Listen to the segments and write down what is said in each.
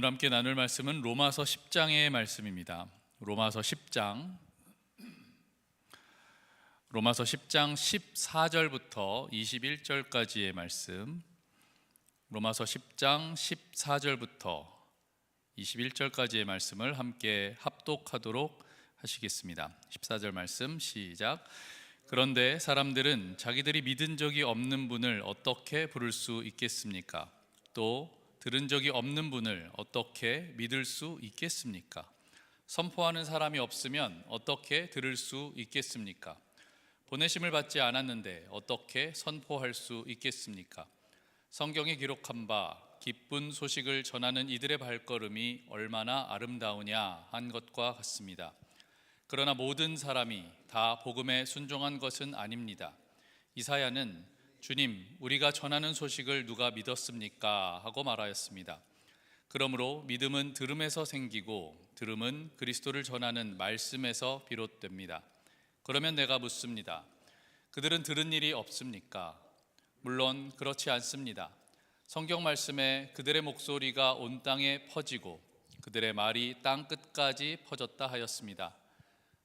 오늘 함께 나눌 말씀은 로마서 10장의 말씀입니다. 로마서 10장 14절부터 21절까지의 말씀. 로마서 10장 14절부터 21절까지의 말씀을 함께 합독하도록 하시겠습니다. 14절 말씀 시작. 그런데 사람들은 자기들이 믿은 적이 없는 분을 어떻게 부를 수 있겠습니까? 또 들은 적이 없는 분을 어떻게 믿을 수 있겠습니까? 선포하는 사람이 없으면 어떻게 들을 수 있겠습니까? 보내심을 받지 않았는데 어떻게 선포할 수 있겠습니까? 성경에 기록한 바 기쁜 소식을 전하는 이들의 발걸음이 얼마나 아름다우냐 한 것과 같습니다. 그러나 모든 사람이 다 복음에 순종한 것은 아닙니다. 이사야는 주님, 우리가 전하는 소식을 누가 믿었습니까? 하고 말하였습니다. 그러므로 믿음은 들음에서 생기고 들음은 그리스도를 전하는 말씀에서 비롯됩니다. 그러면 내가 묻습니다. 그들은 들은 일이 없습니까? 물론 그렇지 않습니다. 성경 말씀에 그들의 목소리가 온 땅에 퍼지고 그들의 말이 땅 끝까지 퍼졌다 하였습니다.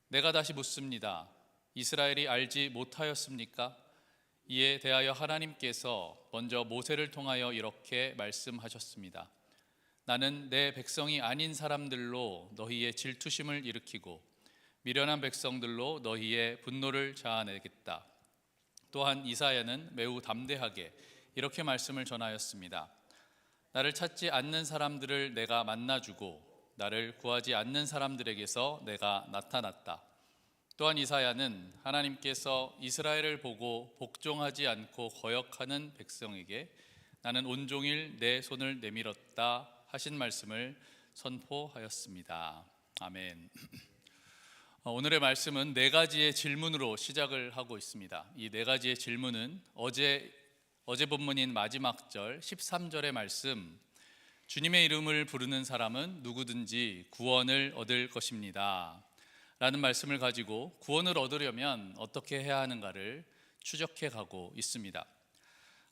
내가 다시 묻습니다. 이스라엘이 알지 못하였습니까? 이에 대하여 하나님께서 먼저 모세를 통하여 이렇게 말씀하셨습니다. 나는 내 백성이 아닌 사람들로 너희의 질투심을 일으키고 미련한 백성들로 너희의 분노를 자아내겠다. 또한 이사야는 매우 담대하게 이렇게 말씀을 전하였습니다. 나를 찾지 않는 사람들을 내가 만나주고 나를 구하지 않는 사람들에게서 내가 나타났다. 또한 이사야는 하나님께서 이스라엘을 보고 복종하지 않고 거역하는 백성에게 나는 온종일 내 손을 내밀었다 하신 말씀을 선포하였습니다. 아멘. 오늘의 말씀은 네 가지의 질문으로 시작을 하고 있습니다. 이 네 가지의 질문은 어제 본문인 마지막 절 13절의 말씀, 주님의 이름을 부르는 사람은 누구든지 구원을 얻을 것입니다 라는 말씀을 가지고 구원을 얻으려면 어떻게 해야 하는가를 추적해 가고 있습니다.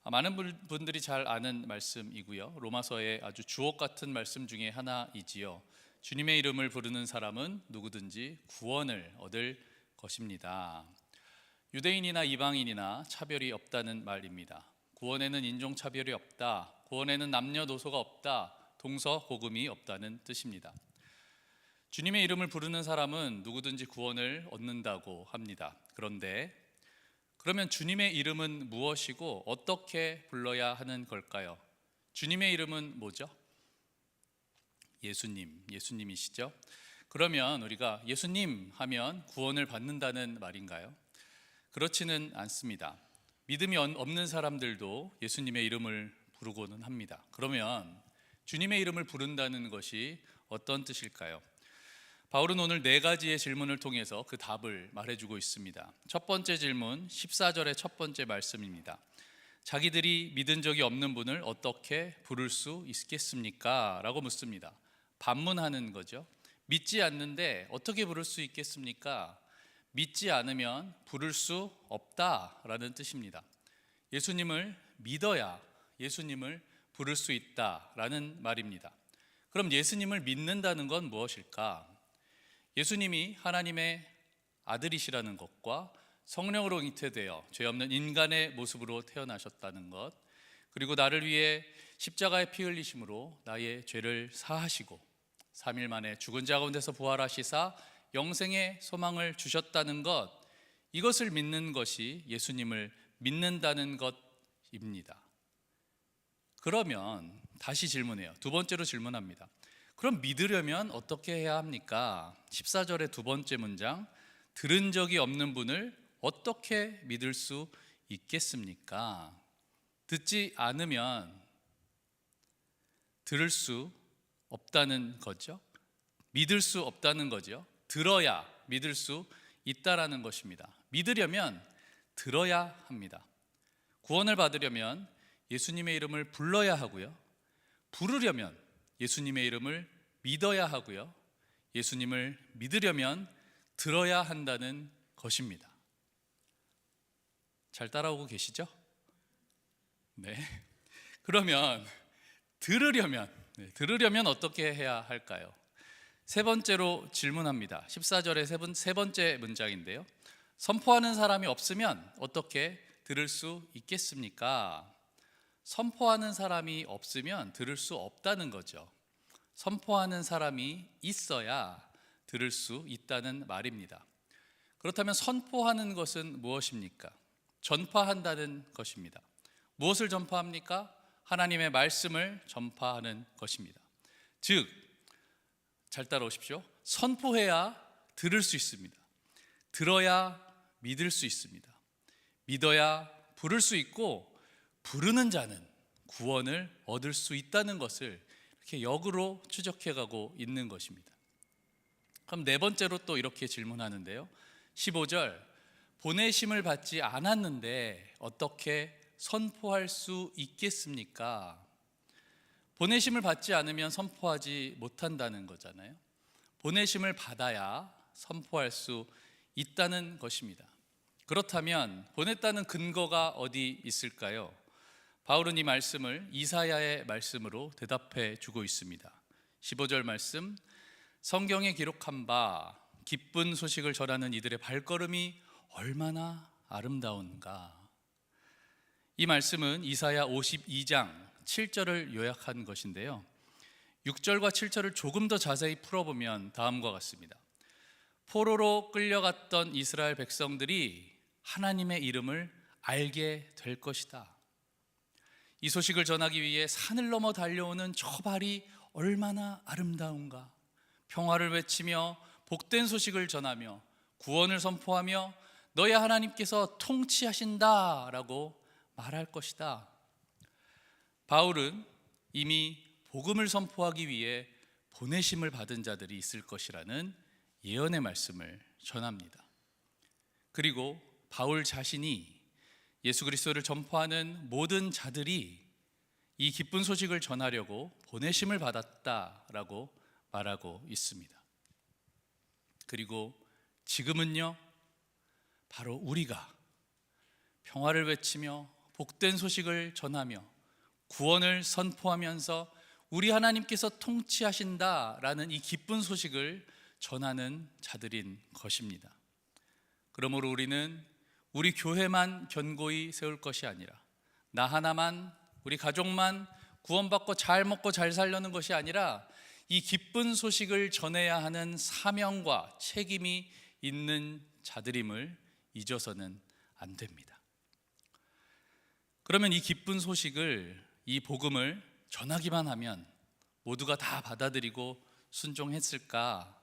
많은 분들이 잘 아는 말씀이고요. 로마서의 아주 주옥 같은 말씀 중에 하나이지요. 주님의 이름을 부르는 사람은 누구든지 구원을 얻을 것입니다. 유대인이나 이방인이나 차별이 없다는 말입니다. 구원에는 인종차별이 없다. 구원에는 남녀노소가 없다. 동서고금이 없다는 뜻입니다. 주님의 이름을 부르는 사람은 누구든지 구원을 얻는다고 합니다. 그러면 주님의 이름은 무엇이고 어떻게 불러야 하는 걸까요? 주님의 이름은 뭐죠? 예수님이시죠? 그러면 우리가 예수님 하면 구원을 받는다는 말인가요? 그렇지는 않습니다. 믿음이 없는 사람들도 예수님의 이름을 부르고는 합니다. 그러면 주님의 이름을 부른다는 것이 어떤 뜻일까요? 바울은 오늘 네 가지의 질문을 통해서 그 답을 말해주고 있습니다. 첫 번째 질문, 14절의 첫 번째 말씀입니다. 자기들이 믿은 적이 없는 분을 어떻게 부를 수 있겠습니까? 라고 묻습니다. 반문하는 거죠. 믿지 않는데 어떻게 부를 수 있겠습니까? 믿지 않으면 부를 수 없다라는 뜻입니다. 예수님을 믿어야 예수님을 부를 수 있다라는 말입니다. 그럼 예수님을 믿는다는 건 무엇일까? 예수님이 하나님의 아들이시라는 것과 성령으로 잉태되어 죄 없는 인간의 모습으로 태어나셨다는 것, 그리고 나를 위해 십자가에 피 흘리심으로 나의 죄를 사하시고 3일 만에 죽은 자 가운데서 부활하시사 영생의 소망을 주셨다는 것, 이것을 믿는 것이 예수님을 믿는다는 것입니다. 그러면 다시 질문해요. 두 번째로 질문합니다. 그럼 믿으려면 어떻게 해야 합니까? 14절의 두 번째 문장, 들은 적이 없는 분을 어떻게 믿을 수 있겠습니까? 듣지 않으면 들을 수 없다는 거죠. 믿을 수 없다는 거죠. 들어야 믿을 수 있다라는 것입니다. 믿으려면 들어야 합니다. 구원을 받으려면 예수님의 이름을 불러야 하고요. 부르려면 예수님의 이름을 믿어야 하고요. 예수님을 믿으려면 들어야 한다는 것입니다. 잘 따라오고 계시죠? 네. 그러면 들으려면 들으려면 어떻게 해야 할까요? 세 번째로 질문합니다. 14절의 세 번째 문장인데요. 선포하는 사람이 없으면 어떻게 들을 수 있겠습니까? 선포하는 사람이 없으면 들을 수 없다는 거죠. 선포하는 사람이 있어야 들을 수 있다는 말입니다. 그렇다면 선포하는 것은 무엇입니까? 전파한다는 것입니다. 무엇을 전파합니까? 하나님의 말씀을 전파하는 것입니다. 즉, 잘 따라오십시오. 선포해야 들을 수 있습니다. 들어야 믿을 수 있습니다. 믿어야 부를 수 있고, 부르는 자는 구원을 얻을 수 있다는 것을 이렇게 역으로 추적해가고 있는 것입니다. 그럼 네 번째로 또 이렇게 질문하는데요. 15절, 보내심을 받지 않았는데 어떻게 선포할 수 있겠습니까? 보내심을 받지 않으면 선포하지 못한다는 거잖아요. 보내심을 받아야 선포할 수 있다는 것입니다. 그렇다면 보냈다는 근거가 어디 있을까요? 바울은 이 말씀을 이사야의 말씀으로 대답해 주고 있습니다. 15절 말씀, 성경에 기록한 바 기쁜 소식을 전하는 이들의 발걸음이 얼마나 아름다운가. 이 말씀은 이사야 52장 7절을 요약한 것인데요. 6절과 7절을 조금 더 자세히 풀어보면 다음과 같습니다. 포로로 끌려갔던 이스라엘 백성들이 하나님의 이름을 알게 될 것이다. 이 소식을 전하기 위해 산을 넘어 달려오는 저 발이 얼마나 아름다운가. 평화를 외치며 복된 소식을 전하며 구원을 선포하며 너희 하나님께서 통치하신다 라고 말할 것이다. 바울은 이미 복음을 선포하기 위해 보내심을 받은 자들이 있을 것이라는 예언의 말씀을 전합니다. 그리고 바울 자신이 예수 그리스도를 전파하는 모든 자들이 이 기쁜 소식을 전하려고 보내심을 받았다라고 말하고 있습니다. 그리고 지금은요, 바로 우리가 평화를 외치며 복된 소식을 전하며 구원을 선포하면서 우리 하나님께서 통치하신다라는 이 기쁜 소식을 전하는 자들인 것입니다. 그러므로 우리는 우리 교회만 견고히 세울 것이 아니라 나 하나만, 우리 가족만 구원받고 잘 먹고 잘 살려는 것이 아니라 이 기쁜 소식을 전해야 하는 사명과 책임이 있는 자들임을 잊어서는 안 됩니다. 그러면 이 기쁜 소식을, 이 복음을 전하기만 하면 모두가 다 받아들이고 순종했을까?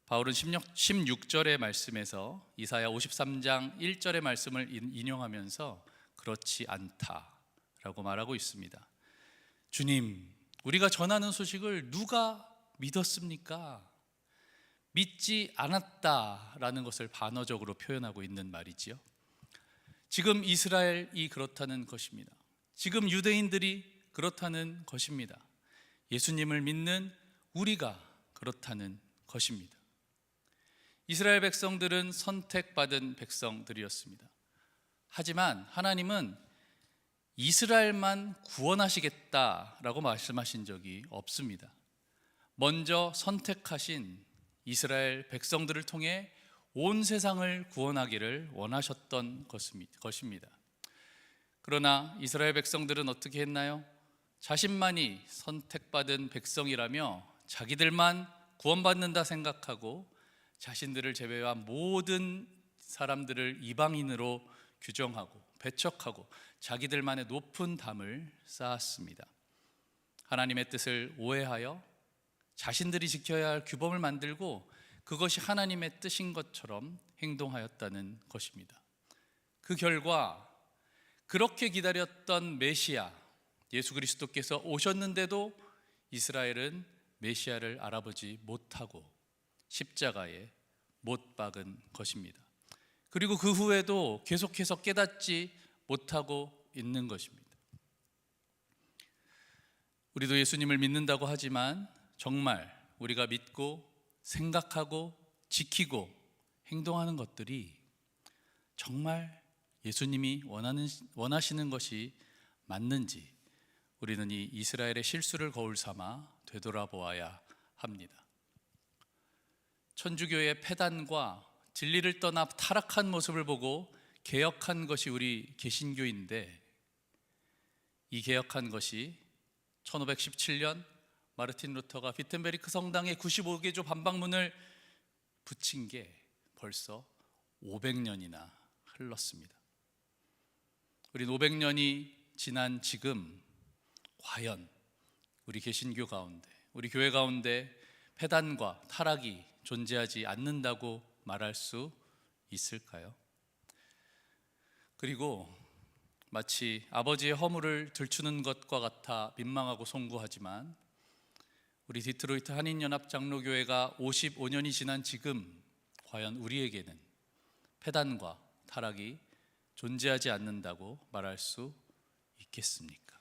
바울은 16절의 말씀에서 이사야 53장 1절의 말씀을 인용하면서 그렇지 않다라고 말하고 있습니다. 주님, 우리가 전하는 소식을 누가 믿었습니까? 믿지 않았다라는 것을 반어적으로 표현하고 있는 말이지요. 지금 이스라엘이 그렇다는 것입니다. 지금 유대인들이 그렇다는 것입니다. 예수님을 믿는 우리가 그렇다는 것입니다. 이스라엘 백성들은 선택받은 백성들이었습니다. 하지만 하나님은 이스라엘만 구원하시겠다라고 말씀하신 적이 없습니다. 먼저 선택하신 이스라엘 백성들을 통해 온 세상을 구원하기를 원하셨던 것입니다. 그러나 이스라엘 백성들은 어떻게 했나요? 자신만이 선택받은 백성이라며 자기들만 구원받는다 생각하고 자신들을 제외한 모든 사람들을 이방인으로 규정하고 배척하고 자기들만의 높은 담을 쌓았습니다. 하나님의 뜻을 오해하여 자신들이 지켜야 할 규범을 만들고 그것이 하나님의 뜻인 것처럼 행동하였다는 것입니다. 그 결과 그렇게 기다렸던 메시아 예수 그리스도께서 오셨는데도 이스라엘은 메시아를 알아보지 못하고 십자가에 못 박은 것입니다. 그리고 그 후에도 계속해서 깨닫지 못하고 있는 것입니다. 우리도 예수님을 믿는다고 하지만 정말 우리가 믿고 생각하고 지키고 행동하는 것들이 정말 예수님이 원하시는 것이 맞는지 우리는 이 이스라엘의 실수를 거울 삼아 되돌아보아야 합니다. 천주교의 폐단과 진리를 떠나 타락한 모습을 보고 개혁한 것이 우리 개신교인데, 이 개혁한 것이 1517년 마르틴 루터가 비텐베리크 성당에 95개조 반박문을 붙인 게 벌써 500년이나 흘렀습니다. 우린 500년이 지난 지금 과연 우리 개신교 가운데, 우리 교회 가운데 폐단과 타락이 존재하지 않는다고 말할 수 있을까요? 그리고 마치 아버지의 허물을 들추는 것과 같아 민망하고 송구하지만, 우리 디트로이트 한인연합 장로교회가 55년이 지난 지금 과연 우리에게는 폐단과 타락이 존재하지 않는다고 말할 수 있겠습니까?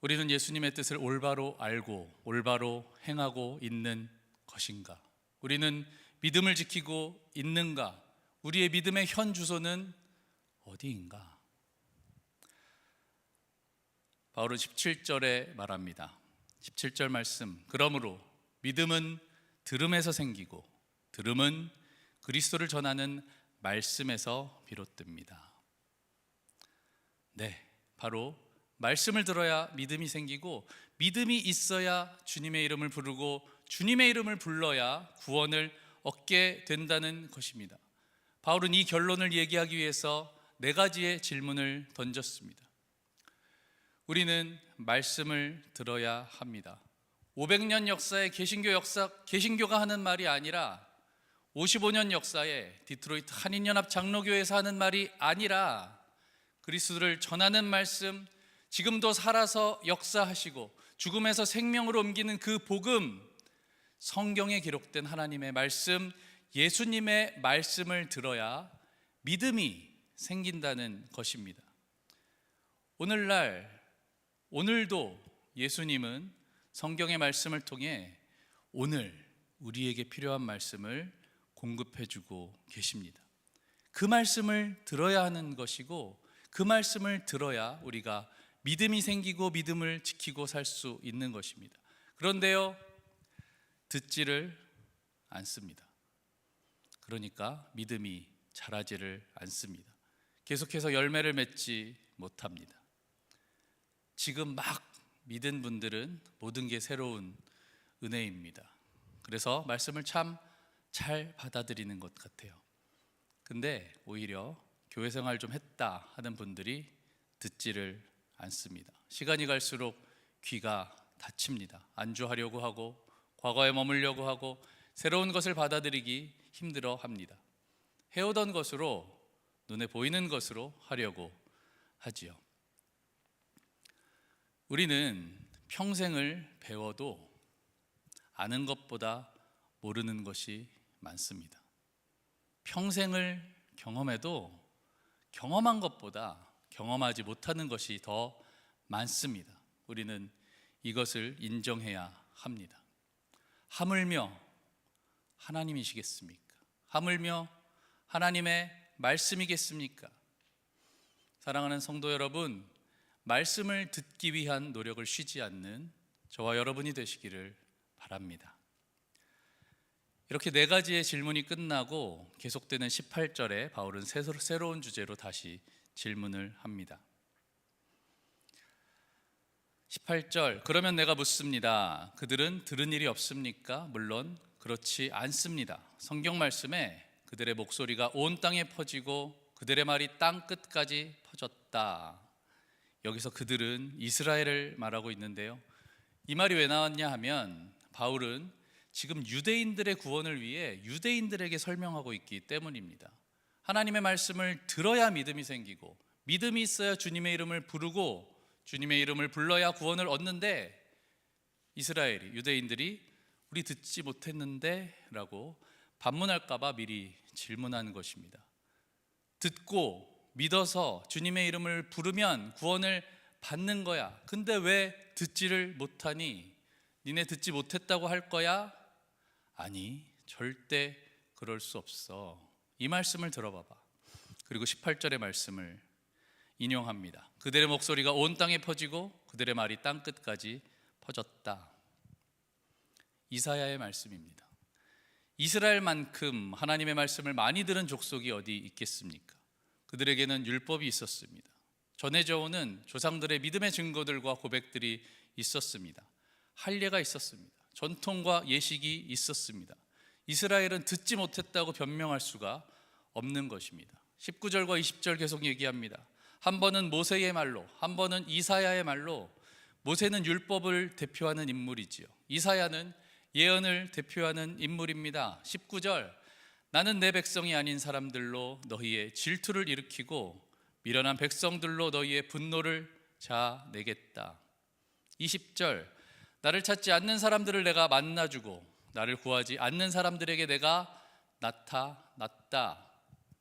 우리는 예수님의 뜻을 올바로 알고 올바로 행하고 있는 것인가? 우리는 믿음을 지키고 있는가? 우리의 믿음의 현 주소는 어디인가? 바울은 17절에 말합니다. 17절 말씀, 그러므로 믿음은 들음에서 생기고 들음은 그리스도를 전하는 말씀에서 비롯됩니다. 네, 바로 말씀을 들어야 믿음이 생기고, 믿음이 있어야 주님의 이름을 부르고, 주님의 이름을 불러야 구원을 얻게 된다는 것입니다. 바울은 이 결론을 얘기하기 위해서 4가지의 질문을 던졌습니다. 우리는 말씀을 들어야 합니다. 500년 역사의 개신교가 하는 말이 아니라, 55년 역사의 디트로이트 한인연합 장로교회에서 하는 말이 아니라, 그리스도를 전하는 말씀, 지금도 살아서 역사하시고 죽음에서 생명으로 옮기는 그 복음, 성경에 기록된 하나님의 말씀, 예수님의 말씀을 들어야 믿음이 생긴다는 것입니다. 오늘도 예수님은 성경의 말씀을 통해 오늘 우리에게 필요한 말씀을 공급해주고 계십니다. 그 말씀을 들어야 하는 것이고, 그 말씀을 들어야 우리가 믿음이 생기고 믿음을 지키고 살 수 있는 것입니다. 그런데요, 듣지를 않습니다. 그러니까 믿음이 자라지를 않습니다. 계속해서 열매를 맺지 못합니다. 지금 막 믿은 분들은 모든 게 새로운 은혜입니다. 그래서 말씀을 참 잘 받아들이는 것 같아요. 근데 오히려 교회 생활 좀 했다 하는 분들이 듣지를 않습니다. 시간이 갈수록 귀가 닫힙니다. 안주하려고 하고, 과거에 머물려고 하고, 새로운 것을 받아들이기 힘들어 합니다. 해오던 것으로, 눈에 보이는 것으로 하려고 하지요. 우리는 평생을 배워도 아는 것보다 모르는 것이 많습니다. 평생을 경험해도 경험한 것보다 경험하지 못하는 것이 더 많습니다. 우리는 이것을 인정해야 합니다. 하물며 하나님이시겠습니까? 하물며 하나님의 말씀이겠습니까? 사랑하는 성도 여러분, 말씀을 듣기 위한 노력을 쉬지 않는 저와 여러분이 되시기를 바랍니다. 이렇게 4가지의 질문이 끝나고 계속되는 18절에 바울은 새로운 주제로 다시 질문을 합니다. 18절, 그러면 내가 묻습니다. 그들은 들은 일이 없습니까? 물론 그렇지 않습니다. 성경 말씀에 그들의 목소리가 온 땅에 퍼지고 그들의 말이 땅 끝까지 퍼졌다. 여기서 그들은 이스라엘을 말하고 있는데요, 이 말이 왜 나왔냐 하면, 바울은 지금 유대인들의 구원을 위해 유대인들에게 설명하고 있기 때문입니다. 하나님의 말씀을 들어야 믿음이 생기고, 믿음이 있어야 주님의 이름을 부르고, 주님의 이름을 불러야 구원을 얻는데, 이스라엘이, 유대인들이 우리 듣지 못했는데 라고 반문할까 봐 미리 질문한 것입니다. 듣고 믿어서 주님의 이름을 부르면 구원을 받는 거야. 근데 왜 듣지를 못하니? 니네 듣지 못했다고 할 거야? 아니, 절대 그럴 수 없어. 이 말씀을 들어봐봐. 그리고 18절의 말씀을 인용합니다. 그들의 목소리가 온 땅에 퍼지고 그들의 말이 땅 끝까지 퍼졌다. 이사야의 말씀입니다. 이스라엘만큼 하나님의 말씀을 많이 들은 족속이 어디 있겠습니까? 그들에게는 율법이 있었습니다. 전해져 오는 조상들의 믿음의 증거들과 고백들이 있었습니다. 할례가 있었습니다. 전통과 예식이 있었습니다. 이스라엘은 듣지 못했다고 변명할 수가 없는 것입니다. 19절과 20절 계속 얘기합니다. 한 번은 모세의 말로, 한 번은 이사야의 말로. 모세는 율법을 대표하는 인물이지요. 이사야는 예언을 대표하는 인물입니다. 19절, 나는 내 백성이 아닌 사람들로 너희의 질투를 일으키고 미련한 백성들로 너희의 분노를 자내겠다. 20절, 나를 찾지 않는 사람들을 내가 만나주고 나를 구하지 않는 사람들에게 내가 나타났다.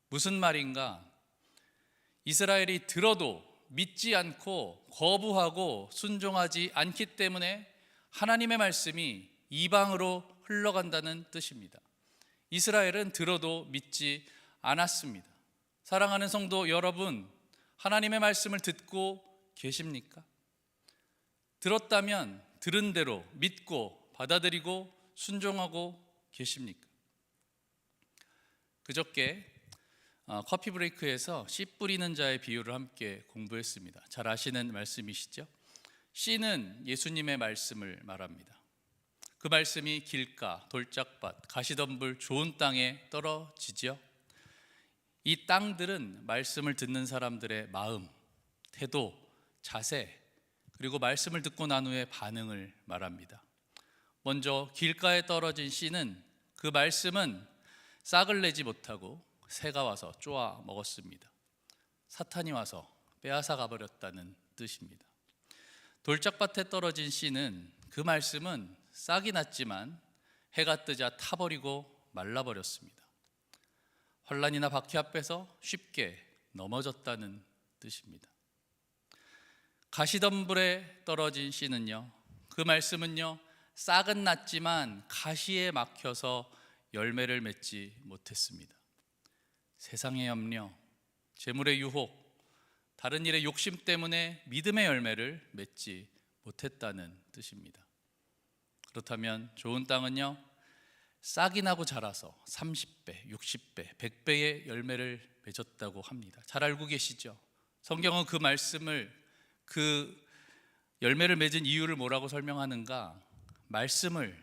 무슨 말인가? 이스라엘이 들어도 믿지 않고 거부하고 순종하지 않기 때문에 하나님의 말씀이 이방으로 흘러간다는 뜻입니다. 이스라엘은 들어도 믿지 않았습니다. 사랑하는 성도 여러분, 하나님의 말씀을 듣고 계십니까? 들었다면 들은 대로 믿고 받아들이고 순종하고 계십니까? 그저께 커피 브레이크에서 씨 뿌리는 자의 비유를 함께 공부했습니다. 잘 아시는 말씀이시죠? 씨는 예수님의 말씀을 말합니다. 그 말씀이 길가, 돌짝밭, 가시덤불, 좋은 땅에 떨어지죠. 이 땅들은 말씀을 듣는 사람들의 마음, 태도, 자세, 그리고 말씀을 듣고 난 후의 반응을 말합니다. 먼저 길가에 떨어진 씨는 그 말씀은 싹을 내지 못하고 새가 와서 쪼아 먹었습니다. 사탄이 와서 빼앗아 가버렸다는 뜻입니다. 돌짝밭에 떨어진 씨는 그 말씀은 싹이 났지만 해가 뜨자 타버리고 말라버렸습니다. 환난이나 박해 앞에서 쉽게 넘어졌다는 뜻입니다. 가시덤불에 떨어진 씨는요, 그 말씀은요, 싹은 났지만 가시에 막혀서 열매를 맺지 못했습니다. 세상의 염려, 재물의 유혹, 다른 일의 욕심 때문에 믿음의 열매를 맺지 못했다는 뜻입니다. 그렇다면 좋은 땅은요, 싹이 나고 자라서 30배, 60배, 100배의 열매를 맺었다고 합니다. 잘 알고 계시죠? 성경은 그 말씀을, 그 열매를 맺은 이유를 뭐라고 설명하는가? 말씀을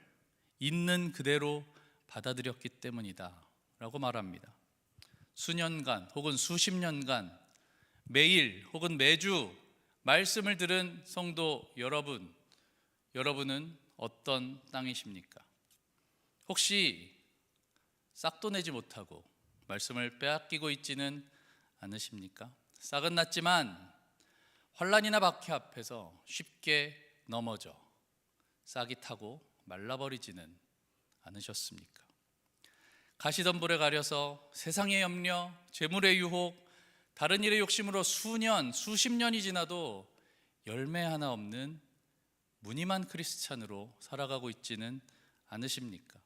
있는 그대로 받아들였기 때문이다 라고 말합니다. 수년간 혹은 수십 년간 매일 혹은 매주 말씀을 들은 성도 여러분, 여러분은 어떤 땅이십니까? 혹시 싹도 내지 못하고 말씀을 빼앗기고 있지는 않으십니까? 싹은 났지만 환난이나 박해 앞에서 쉽게 넘어져 싹이 타고 말라버리지는 않으셨습니까? 가시덤불에 가려서 세상의 염려, 재물의 유혹, 다른 일의 욕심으로 수년, 수십 년이 지나도 열매 하나 없는 무늬만 크리스찬으로 살아가고 있지는 않으십니까?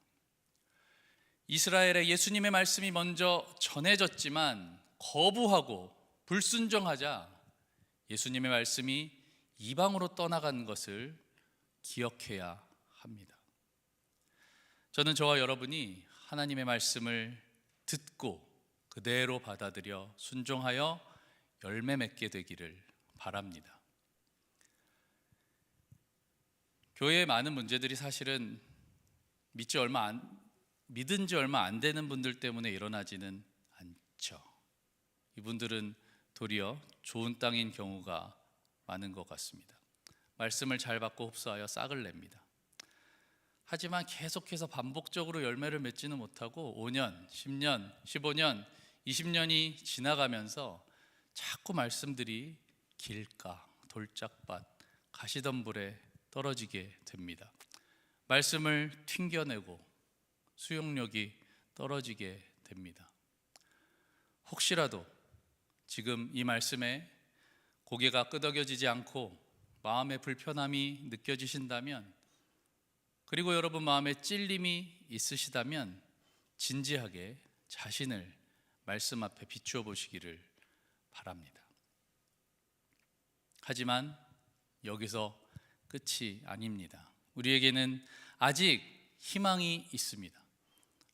이스라엘의 예수님의 말씀이 먼저 전해졌지만 거부하고 불순종하자 예수님의 말씀이 이방으로 떠나간 것을 기억해야 합니다. 저는 저와 여러분이 하나님의 말씀을 듣고 그대로 받아들여 순종하여 열매 맺게 되기를 바랍니다. 교회의 많은 문제들이 사실은 믿은 지 얼마 안 되는 분들 때문에 일어나지는 않죠. 이분들은 도리어 좋은 땅인 경우가 많은 것 같습니다. 말씀을 잘 받고 흡수하여 싹을 냅니다. 하지만 계속해서 반복적으로 열매를 맺지는 못하고 5년, 10년, 15년, 20년이 지나가면서 자꾸 말씀들이 길가, 돌짝밭, 가시덤불에 떨어지게 됩니다. 말씀을 튕겨내고 수용력이 떨어지게 됩니다. 혹시라도 지금 이 말씀에 고개가 끄덕여지지 않고 마음의 불편함이 느껴지신다면, 그리고 여러분 마음에 찔림이 있으시다면 진지하게 자신을 말씀 앞에 비추어 보시기를 바랍니다. 하지만 여기서 끝이 아닙니다. 우리에게는 아직 희망이 있습니다.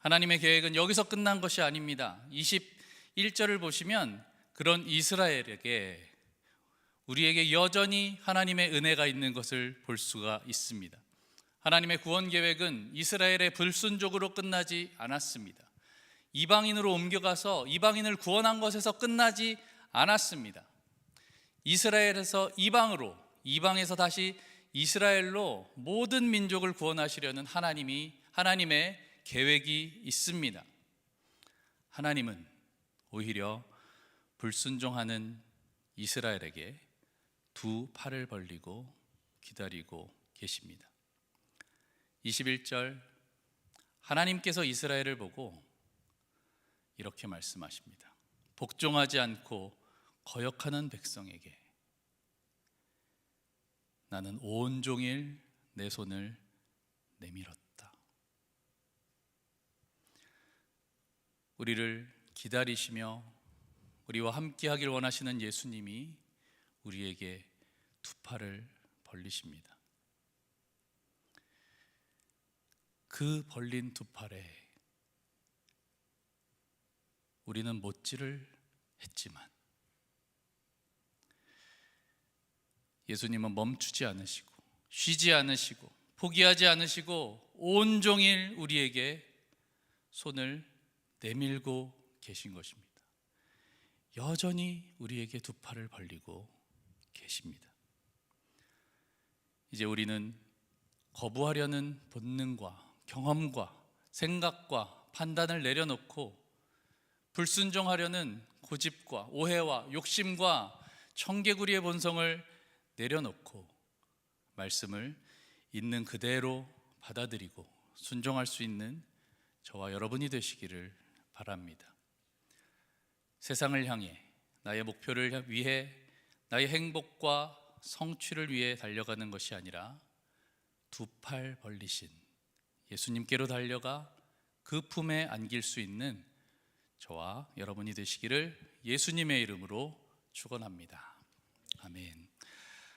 하나님의 계획은 여기서 끝난 것이 아닙니다. 21절을 보시면 그런 이스라엘에게 우리에게 여전히 하나님의 은혜가 있는 것을 볼 수가 있습니다. 하나님의 구원 계획은 이스라엘의 불순종으로 끝나지 않았습니다. 이방인으로 옮겨가서 이방인을 구원한 것에서 끝나지 않았습니다. 이스라엘에서 이방으로, 이방에서 다시 이스라엘로 모든 민족을 구원하시려는 하나님의 계획이 있습니다. 하나님은 오히려 불순종하는 이스라엘에게 두 팔을 벌리고 기다리고 계십니다. 21절, 하나님께서 이스라엘을 보고 이렇게 말씀하십니다. 복종하지 않고 거역하는 백성에게 나는 온종일 내 손을 내밀었다. 우리를 기다리시며 우리와 함께 하길 원하시는 예수님이 우리에게 두 팔을 벌리십니다. 그 벌린 두 팔에 우리는 못지를 했지만 예수님은 멈추지 않으시고 쉬지 않으시고 포기하지 않으시고 온종일 우리에게 손을 내밀고 계신 것입니다. 여전히 우리에게 두 팔을 벌리고 계십니다. 이제 우리는 거부하려는 본능과 경험과 생각과 판단을 내려놓고 불순종하려는 고집과 오해와 욕심과 청개구리의 본성을 내려놓고 말씀을 있는 그대로 받아들이고 순종할 수 있는 저와 여러분이 되시기를 바랍니다. 세상을 향해 나의 목표를 위해 나의 행복과 성취를 위해 달려가는 것이 아니라 두 팔 벌리신 예수님께로 달려가 그 품에 안길 수 있는 저와 여러분이 되시기를 예수님의 이름으로 축원합니다. 아멘.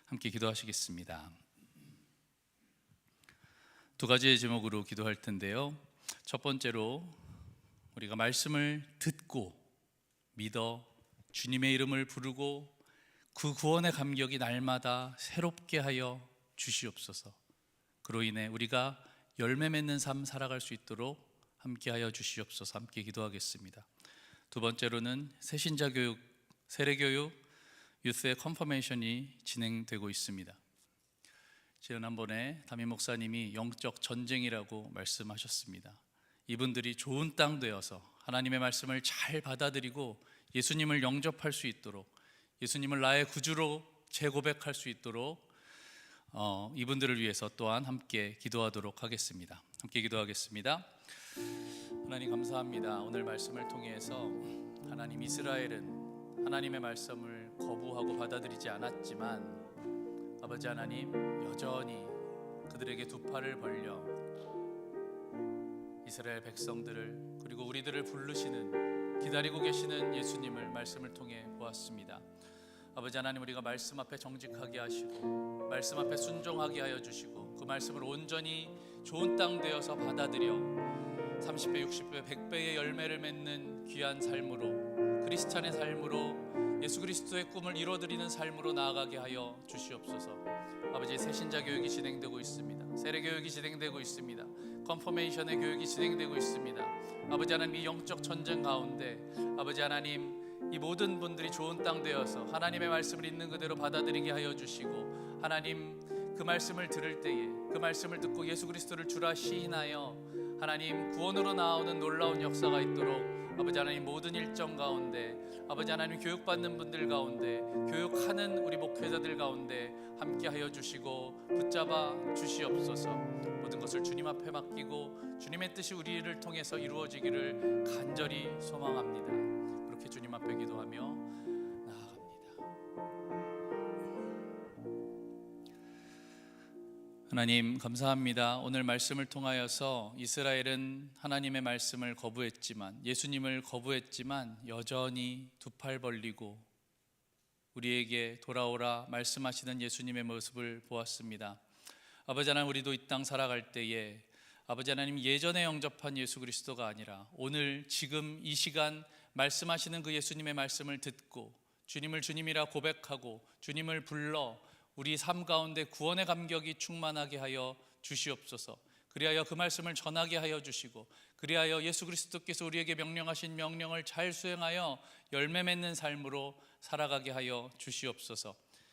함께 기도하시겠습니다. 두 가지의 제목으로 기도할 텐데요. 첫 번째로 우리가 말씀을 듣고 믿어 주님의 이름을 부르고 그 구원의 감격이 날마다 새롭게 하여 주시옵소서. 그로 인해 우리가 열매 맺는 삶 살아갈 수 있도록 함께 하여 주시옵소서. 함께 기도하겠습니다. 두 번째로는 새신자 교육, 세례 교육, 유스의 컨퍼메이션이 진행되고 있습니다. 지난번에 담임 목사님이 영적 전쟁이라고 말씀하셨습니다. 이분들이 좋은 땅 되어서 하나님의 말씀을 잘 받아들이고 예수님을 영접할 수 있도록, 예수님을 나의 구주로 재고백할 수 있도록 이분들을 위해서 또한 함께 기도하도록 하겠습니다. 함께 기도하겠습니다. 하나님 감사합니다. 오늘 말씀을 통해서 하나님, 이스라엘은 하나님의 말씀을 거부하고 받아들이지 않았지만 아버지 하나님, 여전히 그들에게 두 팔을 벌려 이스라엘 백성들을, 그리고 우리들을 부르시는, 기다리고 계시는 예수님을 말씀을 통해 보았습니다. 아버지 하나님, 우리가 말씀 앞에 정직하게 하시고 말씀 앞에 순종하게 하여 주시고 그 말씀을 온전히 좋은 땅 되어서 받아들여 30배, 60배, 100배의 열매를 맺는 귀한 삶으로, 크리스찬의 삶으로, 예수 그리스도의 꿈을 이루어드리는 삶으로 나아가게 하여 주시옵소서. 아버지, 새신자 교육이 진행되고 있습니다. 세례 교육이 진행되고 있습니다. 컨퍼메이션의 교육이 진행되고 있습니다. 아버지 하나님, 이 영적 전쟁 가운데 아버지 하나님, 이 모든 분들이 좋은 땅 되어서 하나님의 말씀을 있는 그대로 받아들이게 하여 주시고, 하나님 그 말씀을 들을 때에 그 말씀을 듣고 예수 그리스도를 주라 시인하여 하나님 구원으로 나오는 놀라운 역사가 있도록 아버지 하나님, 모든 일정 가운데 아버지 하나님, 교육받는 분들 가운데, 교육하는 우리 목회자들 가운데 함께 하여 주시고 붙잡아 주시옵소서. 모든 것을 주님 앞에 맡기고 주님의 뜻이 우리를 통해서 이루어지기를 간절히 소망합니다. 그렇게 주님 앞에 기도하며 나아갑니다. 하나님 감사합니다. 오늘 말씀을 통하여서 이스라엘은 하나님의 말씀을 거부했지만, 예수님을 거부했지만 여전히 두 팔 벌리고 우리에게 돌아오라 말씀하시는 예수님의 모습을 보았습니다. 아버지 하나님, 우리도 이 땅 살아갈 때에 아버지 하나님, 예전에 영접한 예수 그리스도가 아니라 오늘 지금 이 시간 말씀하시는 그 예수님의 말씀을 듣고 주님을 주님이라 고백하고 주님을 불러 우리 삶 가운데 구원의 감격이 충만하게 하여 주시옵소서. 그리하여 그 말씀을 전하게 하여 주시고, 그리하여 예수 그리스도께서 우리에게 명령하신 명령을 잘 수행하여 열매 맺는 삶으로 살아가게 하여 주시옵소서.